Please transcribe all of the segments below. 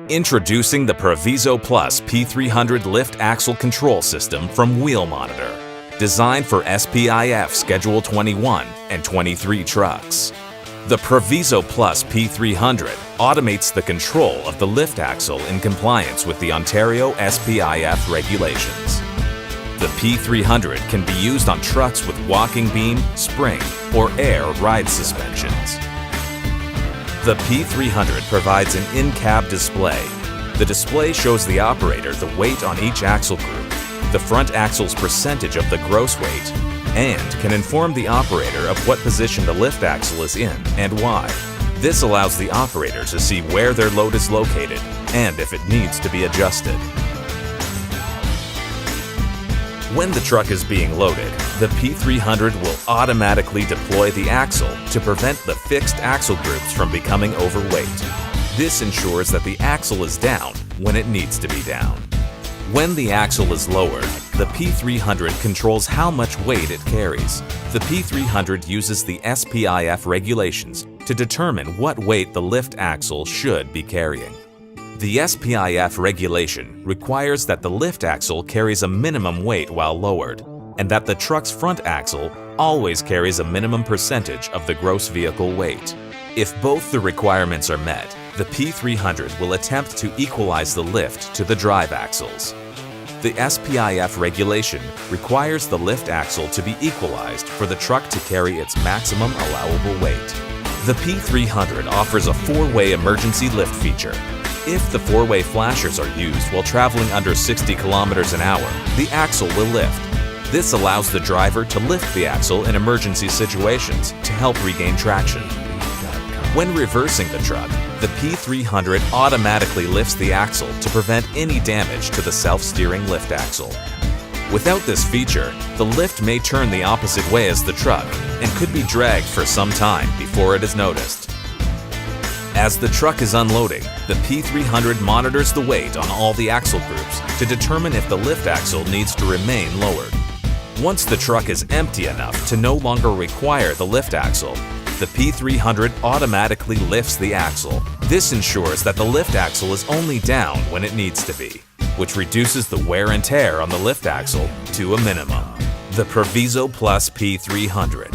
Introducing the Proviso Plus P300 Lift Axle Control System from Wheel Monitor, designed for SPIF Schedule 21 and 23 trucks. The Proviso Plus P300 automates the control of the lift axle in compliance with the Ontario SPIF regulations. The P300 can be used on trucks with walking beam, spring, or air ride suspensions. The P300 provides an in-cab display. The display shows the operator the weight on each axle group, the front axle's percentage of the gross weight, and can inform the operator of what position the lift axle is in and why. This allows the operator to see where their load is located and if it needs to be adjusted. When the truck is being loaded, the P300 will automatically deploy the axle to prevent the fixed axle groups from becoming overweight. This ensures that the axle is down when it needs to be down. When the axle is lowered, the P300 controls how much weight it carries. The P300 uses the SPIF regulations to determine what weight the lift axle should be carrying. The SPIF regulation requires that the lift axle carries a minimum weight while lowered, and that the truck's front axle always carries a minimum percentage of the gross vehicle weight. If both the requirements are met, the P300 will attempt to equalize the lift to the drive axles. The SPIF regulation requires the lift axle to be equalized for the truck to carry its maximum allowable weight. The P300 offers a 4-way emergency lift feature. If the 4-way flashers are used while traveling under 60 kilometers an hour, the axle will lift. This allows the driver to lift the axle in emergency situations to help regain traction. When reversing the truck, the P300 automatically lifts the axle to prevent any damage to the self-steering lift axle. Without this feature, the lift may turn the opposite way as the truck and could be dragged for some time before it is noticed. As the truck is unloading, the P300 monitors the weight on all the axle groups to determine if the lift axle needs to remain lowered. Once the truck is empty enough to no longer require the lift axle, the P300 automatically lifts the axle. This ensures that the lift axle is only down when it needs to be, which reduces the wear and tear on the lift axle to a minimum. The Proviso Plus P300.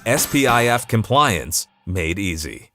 SPIF compliance made easy.